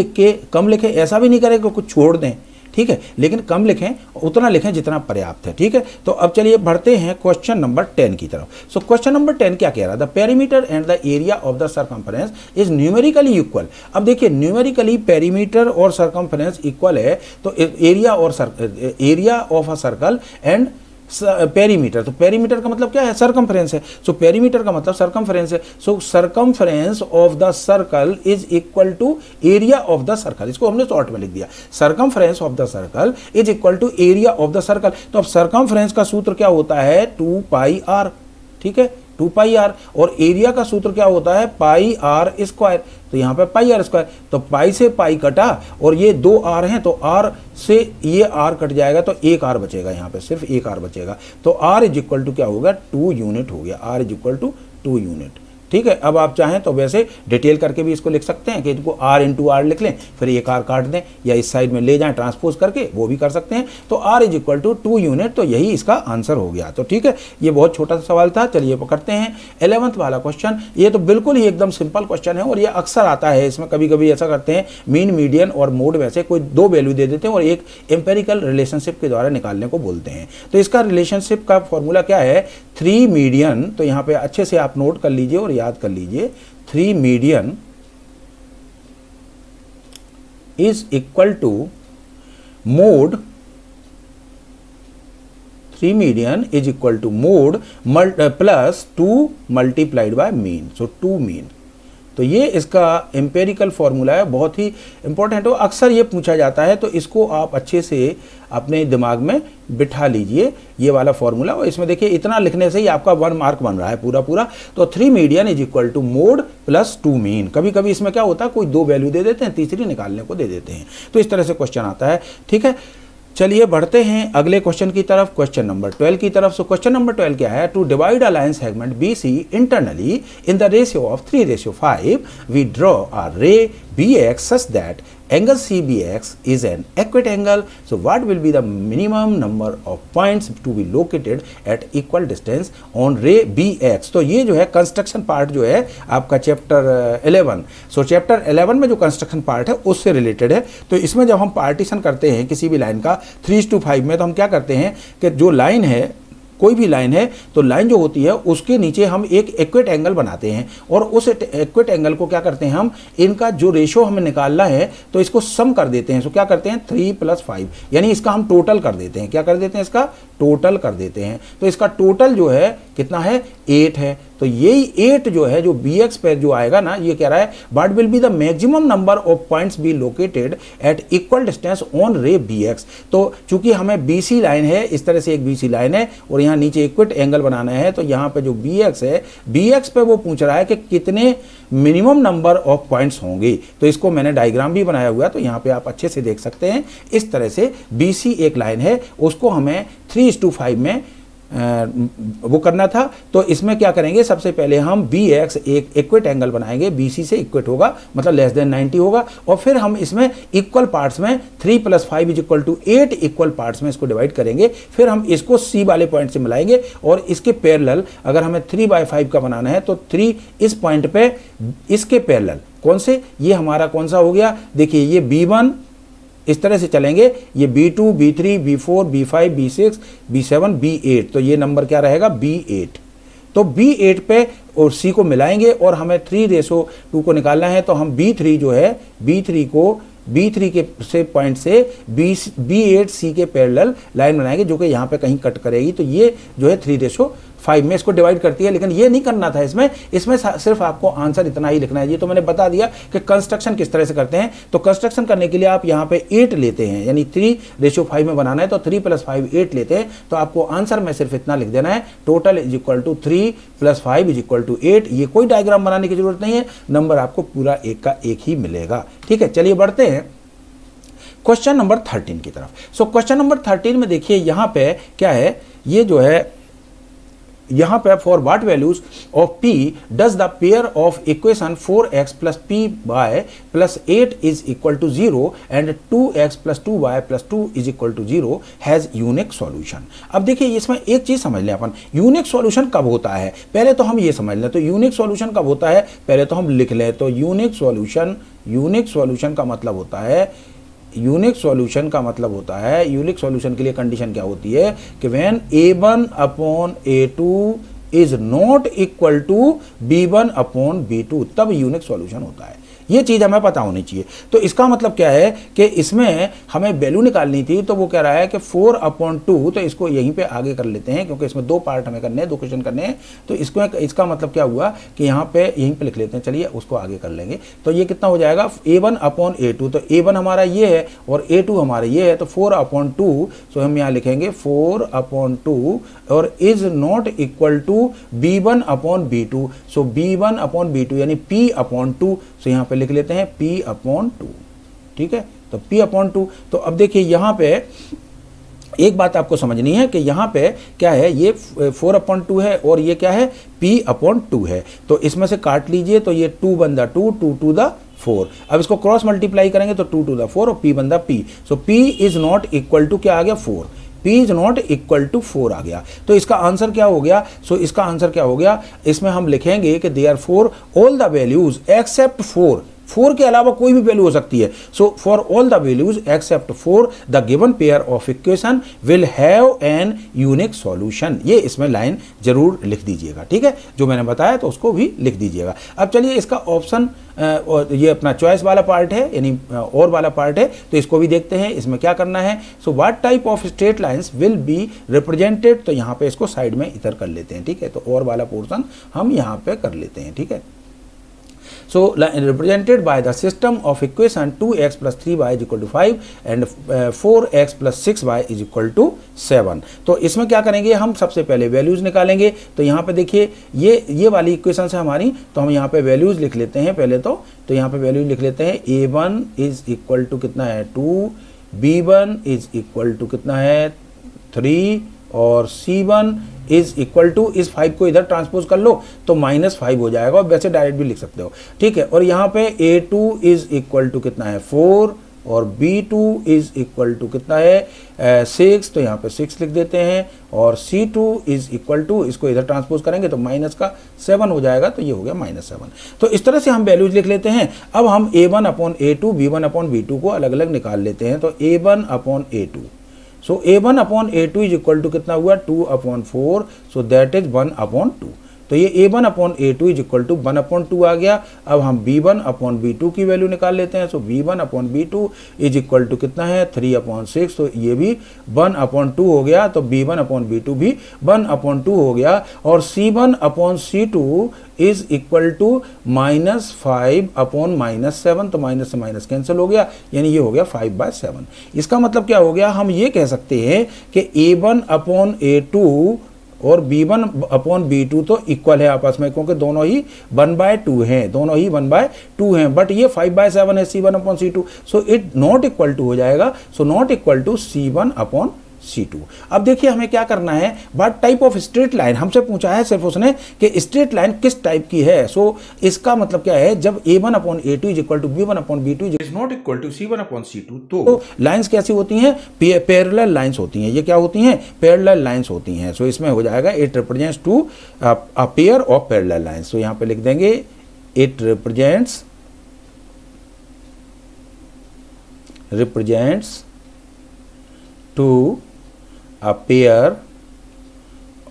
[SPEAKER 1] लिखें, ऐसा भी नहीं करें कि कुछ छोड़ दें। ठीक है, लेकिन कम लिखें, उतना लिखें जितना पर्याप्त है। ठीक है, तो अब चलिए बढ़ते हैं क्वेश्चन नंबर 10 की तरफ। सो क्वेश्चन नंबर 10 क्या कह रहा है, the perimeter and the area of the circumference is numerically equal. अब देखिए, न्यूमेरिकली पेरीमीटर और सर्कमफरेंस इक्वल है, तो area of a circle and perimeter, तो पेरीमीटर का मतलब क्या है, सर्कमफ्रेंस है। सो पेरीमीटर का मतलब सर्कमफ्रेंस है। So circumference of the circle is equal to area of the circle. इसको हमने शॉर्ट में लिख दिया, circumference of the circle is equal to area of the circle. तो अब सर्कमफ्रेंस का सूत्र क्या होता है, 2πr। ठीक है, 2πr, और एरिया का सूत्र क्या होता है, πr²। तो यहाँ पे πr², तो पाई से पाई कटा, और ये 2 r हैं, तो r से ये r कट जाएगा, तो 1 r बचेगा, यहाँ पे सिर्फ 1 r बचेगा। तो r इज इक्वल टू क्या होगा, 2 यूनिट हो गया, r is equal to 2 unit. ठीक है, अब आप चाहें तो वैसे डिटेल करके भी इसको लिख सकते हैं कि इसको r इंटू आर लिख लें, फिर 1 r काट दें, या इस साइड में ले जाएं ट्रांसपोज करके, वो भी कर सकते हैं। तो r is equal to 2 unit, तो यही इसका आंसर हो गया। तो ठीक है, ये बहुत छोटा सा सवाल था। चलिए पकड़ते हैं 11th वाला क्वेश्चन। ये तो बिल्कुल ही एकदम सिंपल क्वेश्चन है, और ये अक्सर आता है। इसमें कभी कभी ऐसा करते हैं, मीन, मीडियन और मोड में से कोई 2 वैल्यू दे देते हैं और एक एम्पेरिकल रिलेशनशिप के द्वारा निकालने को बोलते हैं। तो इसका रिलेशनशिप का फॉर्मूला क्या है, 3 मीडियन। तो यहाँ पे अच्छे से आप नोट कर लीजिए और याद कर लीजिए, 3 median is equal to mode, 3 median is equal to mode plus 2 multiplied by mean. So 2 mean, तो ये इसका एम्पेरिकल फॉर्मूला है, बहुत ही इंपॉर्टेंट हो, अक्सर ये पूछा जाता है, तो इसको आप अच्छे से अपने दिमाग में बिठा लीजिए ये वाला फॉर्मूला। और इसमें देखिए इतना लिखने से ही आपका 1 मार्क बन रहा है पूरा पूरा। तो 3 median is equal to mode plus 2 mean. कभी कभी इसमें क्या होता है, कोई 2 वैल्यू दे देते हैं, तीसरी निकालने को दे देते हैं, तो इस तरह से क्वेश्चन आता है। ठीक है, चलिए बढ़ते हैं अगले क्वेश्चन की तरफ, क्वेश्चन नंबर 12 की तरफ। सो क्वेश्चन नंबर 12 क्या है, to divide a line segment BC internally in the ratio of 3:5 we draw a ray BX such that angle CBX is an acute angle. So what will be the minimum number of points to be located at equal distance on ray BX? तो ये जो है construction part जो है आपका chapter 11। सो chapter 11 में जो construction part है उससे रिलेटेड है। तो इसमें जब हम पार्टीशन करते हैं किसी भी लाइन का 3:5 में, तो हम क्या करते हैं कि जो लाइन है, कोई भी लाइन है, तो लाइन जो होती है उसके नीचे हम एक एक्यूट एंगल बनाते हैं, और उस एक्यूट एंगल को क्या करते हैं हम, इनका जो रेशो हमें निकालना है तो इसको सम कर देते हैं। तो क्या करते हैं 3 + 5, यानी इसका हम टोटल कर देते हैं। क्या कर देते हैं, इसका टोटल कर देते हैं। तो इसका टोटल जो है कितना है, 8 है। तो यही 8 जो है, जो BX पे जो आएगा ना, ये कह रहा है what will be the maximum number of points be located at equal distance on रे BX। तो चूंकि हमें BC लाइन है, इस तरह से एक BC लाइन है, और यहाँ नीचे इक्विट एंगल बनाना है, तो यहाँ पे जो BX है, BX पे वो पूछ रहा है कि कितने मिनिमम नंबर ऑफ पॉइंट्स होंगे। तो इसको मैंने डायग्राम भी बनाया हुआ है, तो यहाँ पे आप अच्छे से देख सकते हैं। इस तरह से BC एक लाइन है, उसको हमें 3:5 में वो करना था। तो इसमें क्या करेंगे, सबसे पहले हम BX एक इक्विट एंगल बनाएंगे, BC से इक्विट होगा, मतलब लेस देन 90 होगा, और फिर हम इसमें इक्वल पार्ट्स में 3 + 5 = 8 इक्वल पार्ट्स में इसको डिवाइड करेंगे। फिर हम इसको C वाले पॉइंट से मिलाएंगे, और इसके पैरेलल अगर हमें 3/5 का बनाना है तो 3 इस पॉइंट पे इसके पैरेलल कौन से, ये हमारा कौन सा हो गया, देखिए ये B1, इस तरह से चलेंगे, ये B2, B3, B4, B5, B6, B7, B8। तो ये नंबर क्या रहेगा, B8। तो B8 पे और C को मिलाएंगे, और हमें 3:2 को निकालना है। तो हम B3 जो है, B3 को B3 के से पॉइंट से B8C के पैरेलल लाइन बनाएंगे, जो कि यहाँ पे कहीं कट करेगी। तो ये जो है 3:5 में इसको डिवाइड करती है। लेकिन ये नहीं करना था इसमें सिर्फ आपको आंसर इतना ही लिखना है। ये तो मैंने बता दिया कि कंस्ट्रक्शन किस तरह से करते हैं। तो कंस्ट्रक्शन करने के लिए आप यहाँ पे 8 लेते हैं, यानी 3:5 में बनाना है, तो 3 + 5 8 लेते हैं। तो आपको आंसर में सिर्फ इतना लिख देना है, टोटल इज इक्वल टू 3 + 5 = 8। ये कोई डायग्राम बनाने की जरूरत नहीं है, नंबर आपको पूरा एक का एक ही मिलेगा। ठीक है, चलिए बढ़ते हैं क्वेश्चन नंबर 13 की तरफ। सो क्वेश्चन नंबर 13 में देखिए यहाँ पे क्या है, ये जो है यहाँ पे for what values of P does the pair of equation 4x + Py + 8 is equal to 0 and 2x + 2y + 2 is equal to 0 has unique solution. अब देखिए इसमें एक चीज समझ लें अपन, यूनिक सॉल्यूशन कब होता है, पहले तो हम ये समझ लें। तो यूनिक सॉल्यूशन कब होता है, पहले तो हम लिख लें। तो यूनिक सॉल्यूशन का मतलब होता है, यूनिक सॉल्यूशन के लिए कंडीशन क्या होती है कि when A1/A2 is not equal to B1/B2, तब यूनिक सॉल्यूशन होता है। ये चीज़ हमें पता होनी चाहिए। तो इसका मतलब क्या है कि इसमें हमें वैल्यू निकालनी थी, तो वो कह रहा है कि 4/2, तो इसको यहीं पे आगे कर लेते हैं, क्योंकि इसमें 2 पार्ट हमें करने हैं, 2 क्वेश्चन करने हैं। तो इसका मतलब क्या हुआ कि यहाँ पे यहीं पे लिख लेते हैं, चलिए उसको आगे कर लेंगे। तो ये कितना हो जाएगा, A1/A2, तो A1 हमारा ये है और A2 हमारा ये है, तो 4/2, सो हम यहाँ लिखेंगे 4/2 और is not equal to B1/B2, so B1/B2 यानी P/2, सो यहाँ पे लिख लेते हैं P/2। ठीक है, तो P/2। तो अब देखिए यहाँ पे एक बात आपको समझनी है कि यहाँ पे क्या है, ये 4/2 है और ये क्या है, P/2 है। तो इसमें से काट लीजिए, तो ये 2 बनता 2, 2 to the 4। अब इसको क्रॉस मल्टीप्लाई करेंगे तो 2 to the 4 और P बनता P। So P is not equal to क्या आ गया, 4। P is not equal to 4 आ गया। तो इसका आंसर क्या हो गया, सो इसका आंसर क्या हो गया, इसमें हम लिखेंगे कि therefore all the values except 4 के अलावा कोई भी वैल्यू हो सकती है। So for all the values except 4 the given pair of equation will have an unique solution. ये इसमें लाइन जरूर लिख दीजिएगा। ठीक है, जो मैंने बताया तो उसको भी लिख दीजिएगा। अब चलिए इसका ऑप्शन, ये अपना चॉइस वाला पार्ट है, यानी और वाला पार्ट है, तो इसको भी देखते हैं इसमें क्या करना है। So what type of straight lines will be represented, तो यहाँ पे इसको साइड में इधर कर लेते हैं। ठीक है, तो और वाला पोर्शन हम यहाँ पे कर लेते हैं। ठीक है, so represented by the system of equation 2x + 3y = 5 and 4x + 6y = 7। तो इसमें क्या करेंगे, हम सबसे पहले वैल्यूज निकालेंगे। तो यहाँ पे देखिए ये वाली इक्वेशन है हमारी, तो हम यहाँ पे वैल्यूज लिख लेते हैं पहले। तो यहाँ पे वैल्यूज लिख लेते हैं। a1 = कितना है 2, b1 = कितना है 3 और c1 = इस 5 को इधर ट्रांसपोज कर लो तो -5 हो जाएगा, और वैसे डायरेक्ट भी लिख सकते हो, ठीक है। और यहाँ पे a2 = कितना है 4 और b2 = कितना है 6, तो यहाँ पे 6 लिख देते हैं। और c2 = इसको इधर ट्रांसपोज करेंगे तो -7 हो जाएगा, तो ये हो गया -7। तो इस तरह से हम वैल्यूज लिख लेते हैं। अब हम a1/a2 b1/b2 को अलग अलग निकाल लेते हैं। तो a1/a2, सो a1/a2 = कितना हुआ 2/4, सो दैट इज 1/2। तो ये a1/a2 = 1/2 आ गया। अब हम b1/b2 की वैल्यू निकाल लेते हैं। सो b1/b2 = कितना है 3/6, तो ये भी 1/2 हो गया। तो b1/b2 भी 1/2 हो गया। और c1/c2 = -5/-7, तो माइनस से माइनस कैंसिल हो गया, यानी ये हो गया 5/7। इसका मतलब क्या हो गया, हम ये कह सकते हैं कि a1/a2 और b1/b2 तो इक्वल है आपस में, क्योंकि दोनों ही 1/2 हैं, दोनों ही 1/2 हैं। बट ये 5/7 है c1/c2, so it not equal to हो जाएगा। So not equal to c1/c2। अब देखिए हमें क्या करना है, what type of straight line हमसे पूछा है सिर्फ उसने कि स्ट्रेट लाइन किस टाइप की है। सो इसका मतलब क्या है, जब a1/a2 = b1/b2 is not equal to c1/c2, तो लाइंस कैसी होती हैं, पैरेलल लाइंस होती हैं। ये क्या होती हैं, पैरेलल लाइंस होती हैं। सो इसमें हो जाएगा it represents to a pair of parallel lines. तो यहां पे लिख देंगे it represents to a pair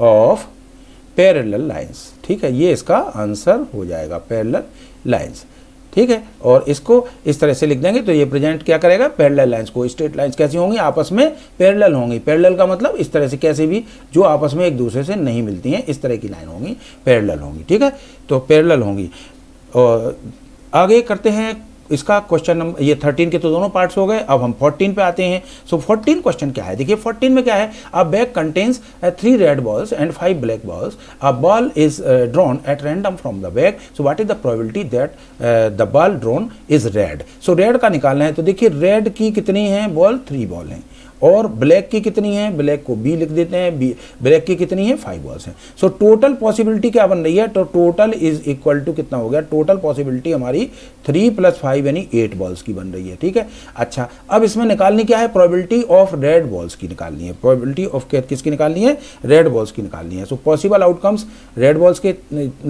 [SPEAKER 1] of parallel lines, ठीक है। ये इसका आंसर हो जाएगा, पैरेलल लाइंस, ठीक है। और इसको इस तरह से लिख देंगे तो ये प्रेजेंट क्या करेगा, पैरेलल लाइंस को। स्ट्रेट लाइंस कैसी होंगी, आपस में पैरेलल होंगी। पैरेलल का मतलब इस तरह से, कैसे भी जो आपस में एक दूसरे से नहीं मिलती हैं, इस तरह की लाइन होंगी, पैरेलल होंगी, ठीक है। तो पैरेलल होंगी। और आगे करते हैं इसका क्वेश्चन नंबर, ये 13 के तो दोनों पार्ट्स हो गए। अब हम 14 पे आते हैं। सो 14 क्वेश्चन क्या है, देखिए 14 में क्या है, अ bag contains 3 red balls and 5 black balls, a ball is drawn at random from the bag, so what is the probability that the ball drawn is red. So red का निकालना है। तो देखिए रेड की कितनी है बॉल, 3 बॉल हैं। और ब्लैक की कितनी है, ब्लैक को बी लिख देते हैं, बी ब्लैक की कितनी है 5 बॉल्स हैं। सो टोटल पॉसिबिलिटी क्या बन रही है, तो टोटल इज इक्वल टू कितना हो गया, टोटल पॉसिबिलिटी हमारी 3 + 5 यानी 8 बॉल्स की बन रही है, ठीक है। अच्छा, अब इसमें निकालनी क्या है, प्रोबेबिलिटी ऑफ रेड बॉल्स की निकालनी है। प्रोबेबिलिटी ऑफ किसकी निकालनी है, रेड बॉल्स की निकालनी है। So possible outcomes red balls के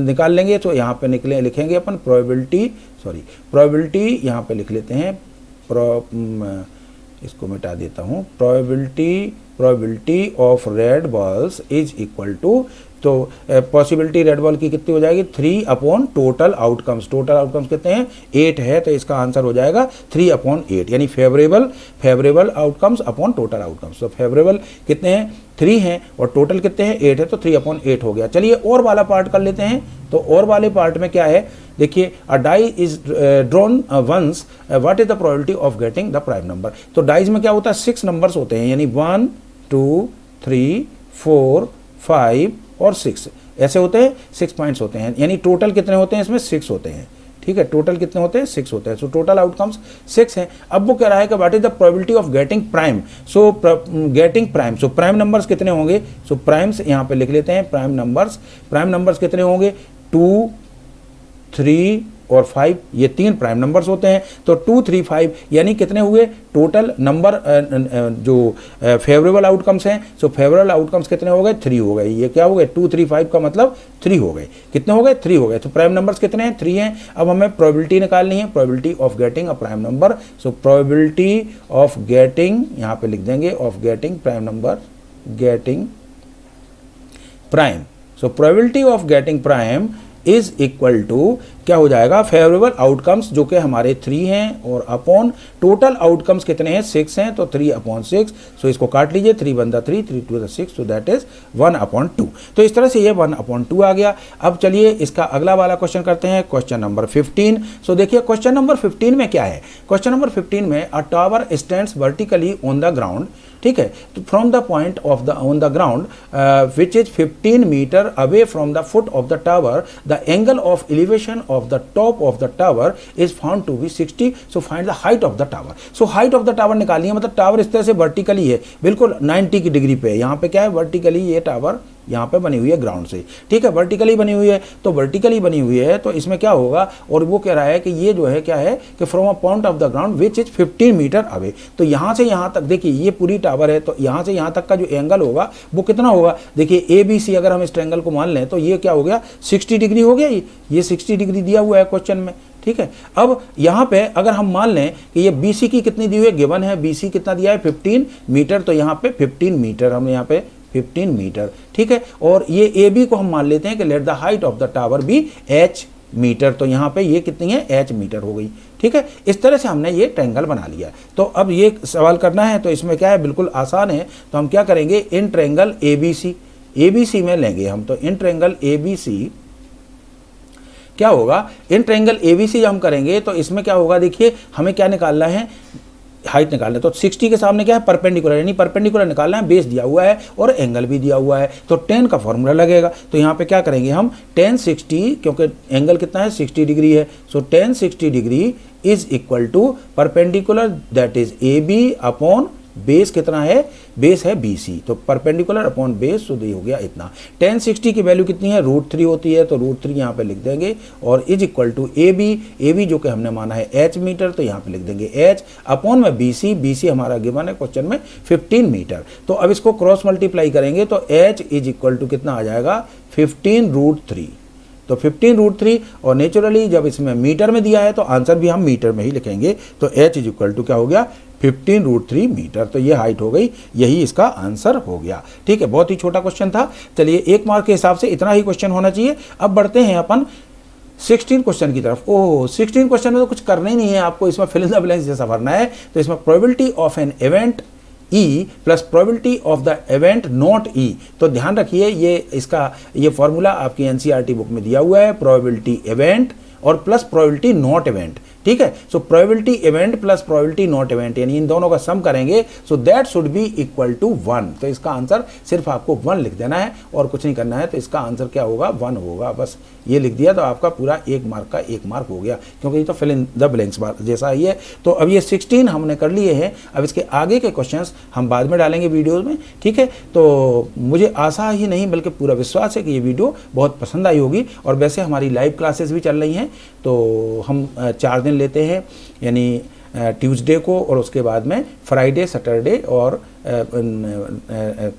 [SPEAKER 1] निकाल लेंगे। तो यहाँ पे लिखेंगे अपन प्रोबेबिलिटी यहाँ पे लिख लेते हैं, इसको मिटा देता हूँ, probability of red balls is equal to, तो पॉसिबिलिटी रेड बॉल की कितनी हो जाएगी 3 टोटल आउटकम्स। टोटल आउटकम्स कितने हैं 8 है, तो इसका आंसर हो जाएगा 3/8, यानी favourable outcomes upon total outcomes. तो फेवरेबल कितने हैं 3 हैं और टोटल कितने हैं 8 है, तो 3/8 हो गया। चलिए और वाला पार्ट कर लेते हैं। तो और वाले पार्ट में क्या है, देखिए a die is drawn once, what is the probability of getting the prime number. तो डाइज में क्या होता है 6 नंबर्स होते हैं, यानी 1 2 3 4 5 और 6 ऐसे होते हैं, 6 पॉइंट्स होते हैं। यानी टोटल कितने होते हैं इसमें 6 होते हैं, ठीक है। टोटल कितने होते हैं 6 होते हैं। सो टोटल आउटकम्स 6 हैं। अब वो कह रहा है कि what is the probability of getting prime. So getting prime, so prime numbers कितने होंगे। सो प्राइम्स यहाँ पे लिख लेते हैं, प्राइम नंबर्स कितने होंगे 2 3 और 5, ये 3 प्राइम नंबर्स होते हैं। तो 2 3 5 यानी कितने हुए टोटल नंबर जो फेवरेबल आउटकम्स हैं। सो फेवरेबल आउटकम्स कितने हो गए 3 हो गए। ये क्या हो गए 2 3 5 का मतलब 3 हो गए। कितने हो गए 3 हो गए। तो प्राइम नंबर्स कितने हैं 3 हैं। अब हमें प्रोबेबिलिटी निकालनी है, probability of getting a prime number. So probability of getting, यहाँ पे लिख देंगे of getting prime number, getting prime. So probability of getting prime is equal to क्या हो जाएगा, फेवरेबल आउटकम्स जो कि हमारे 3 हैं और अपॉन टोटल आउटकम्स कितने हैं 6 हैं, तो 3/6। सो इसको काट लीजिए, 3 1 3, 3 2 6, सो दैट इज 1/2। तो इस तरह से ये 1/2 आ गया। अब चलिए इसका अगला वाला क्वेश्चन करते हैं, क्वेश्चन नंबर 15। सो देखिए क्वेश्चन नंबर 15 में क्या है, क्वेश्चन नंबर 15 में a tower stands vertically on the ground, ठीक है, तो from the point of the on the ground which is 15 metre away from the foot of the tower, the angle of elevation of the top of the tower is found to be 60। So find the height of the tower. So height of the tower निकालनी है, मतलब tower इस तरह से vertically है, बिल्कुल 90 की degree पे है। यहाँ पे क्या है, वर्टिकली ये टावर यहाँ पे बनी हुई है ग्राउंड से, ठीक है, वर्टिकली बनी हुई है। तो वर्टिकली बनी हुई है तो इसमें क्या होगा, और वो कह रहा है कि ये जो है क्या है कि from a point of the ground which is 15 metre away. तो यहाँ से यहाँ तक देखिए ये पूरी टावर है, तो यहाँ से यहाँ तक का जो एंगल होगा वो कितना होगा, देखिए ABC अगर हम इस ट्रायंगल को मान लें तो ये क्या हो गया 60 डिग्री हो गया। ये 60 डिग्री दिया हुआ है क्वेश्चन में, ठीक है। अब यहाँ पे अगर हम मान लें कि ये BC की कितनी दी हुई है, गिवन है BC कितना दिया है 15 मीटर, तो यहाँ पे 15 मीटर, हम यहाँ पे 15 मीटर, ठीक है। और ये AB को हम मान लेते हैं कि let the height of the tower be H metre, तो यहाँ पे ये कितनी है H मीटर हो गई, ठीक है। इस तरह से हमने ये ट्रायंगल बना लिया। तो अब ये सवाल करना है, तो इसमें क्या है, बिल्कुल आसान है। तो हम क्या करेंगे, इन ट्रायंगल ABC में लेंगे हम, तो इन ट्रायंगल ABC क्या होगा, इन ट्रायंगल ABC जब हम करेंगे तो इसमें क्या होगा, देखिए हमें क्या निकालना है, हाइट निकालना है। तो 60 के सामने क्या है, परपेंडिकुलर, यानी परपेंडिकुलर निकालना है, बेस दिया हुआ है और एंगल भी दिया हुआ है, तो tan का फॉर्मूला लगेगा। तो यहाँ पे क्या करेंगे हम, tan 60, क्योंकि एंगल कितना है 60 डिग्री है, so tan 60 degree is equal to perpendicular that is AB upon base कितना है, बेस है BC, तो परपेंडिकुलर अपॉन बेस, तो ये हो गया इतना। tan 60 की वैल्यू कितनी है, √3 होती है, तो √3 यहाँ पे लिख देंगे, और इज इक्वल टू AB जो कि हमने माना है H मीटर, तो यहाँ पे लिख देंगे H अपॉन में BC हमारा गिवन है क्वेश्चन में 15 मीटर। तो अब इसको क्रॉस मल्टीप्लाई करेंगे तो H इज इक्वल टू कितना आ जाएगा 15√3, तो 15√3, और नेचुरली जब इसमें मीटर में दिया है तो आंसर भी हम मीटर में ही लिखेंगे, तो H इज इक्वल टू क्या हो गया 15√3 मीटर। तो ये हाइट हो गई, यही इसका आंसर हो गया, ठीक है। बहुत ही छोटा क्वेश्चन था। चलिए 1 मार्क के हिसाब से इतना ही क्वेश्चन होना चाहिए। अब बढ़ते हैं अपन 16 क्वेश्चन की तरफ। ओह 16 क्वेश्चन में तो कुछ करना ही नहीं है आपको, इसमें फिल इन द ब्लैंक्स जैसा भरना है। तो इसमें probability of an event E plus probability of the event not E। तो ध्यान रखिए ये फॉर्मूला आपकी NCERT बुक में दिया हुआ है, प्रोबेबिलिटी इवेंट और प्लस प्रोबेबिलिटी नॉट इवेंट, ठीक है। So probability event plus probability not event, यानी इन दोनों का सम करेंगे, so that should be equal to 1। तो इसका आंसर सिर्फ आपको 1 लिख देना है और कुछ नहीं करना है। तो इसका आंसर क्या होगा, 1 होगा, बस ये लिख दिया तो आपका पूरा 1 मार्क का 1 मार्क हो गया, क्योंकि ये तो फिल इन द ब्लैंक्स जैसा ही है। तो अब ये 16 हमने कर लिए हैं, अब इसके आगे के क्वेश्चंस हम बाद में डालेंगे वीडियोज़ में, ठीक है। तो मुझे आशा ही नहीं बल्कि पूरा विश्वास है कि ये वीडियो बहुत पसंद आई होगी। और वैसे हमारी लाइव क्लासेस भी चल रही हैं, तो हम 4 दिन लेते हैं, यानी ट्यूसडे को, और उसके बाद में फ्राइडे सैटरडे और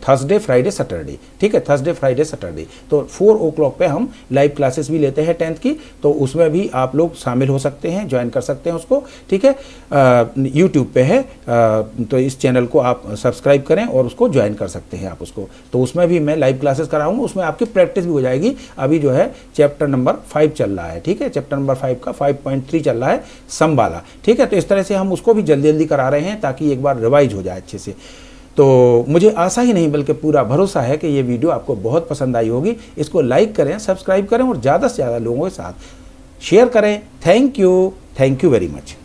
[SPEAKER 1] थर्सडे फ्राइडे सैटरडे, ठीक है, थर्सडे फ्राइडे सैटरडे। तो 4 o'clock पे हम लाइव क्लासेस भी लेते हैं 10th की, तो उसमें भी आप लोग शामिल हो सकते हैं, ज्वाइन कर सकते हैं उसको, ठीक है। यूट्यूब पे है, तो इस चैनल को आप सब्सक्राइब करें और उसको ज्वाइन कर सकते हैं आप उसको। तो उसमें भी मैं लाइव क्लासेस कराऊंगा, उसमें आपकी प्रैक्टिस भी हो जाएगी। अभी जो है चैप्टर नंबर 5 चल रहा है, ठीक है, चैप्टर नंबर 5 का 5.3 चल रहा है सम वाला, ठीक है। तो इस तरह से हम उसको भी जल्दी जल्दी करा रहे हैं ताकि एक बार रिवाइज हो जाए अच्छे से। तो मुझे आशा ही नहीं बल्कि पूरा भरोसा है कि ये वीडियो आपको बहुत पसंद आई होगी। इसको लाइक करें, सब्सक्राइब करें और ज़्यादा से ज़्यादा लोगों के साथ शेयर करें। Thank you very much.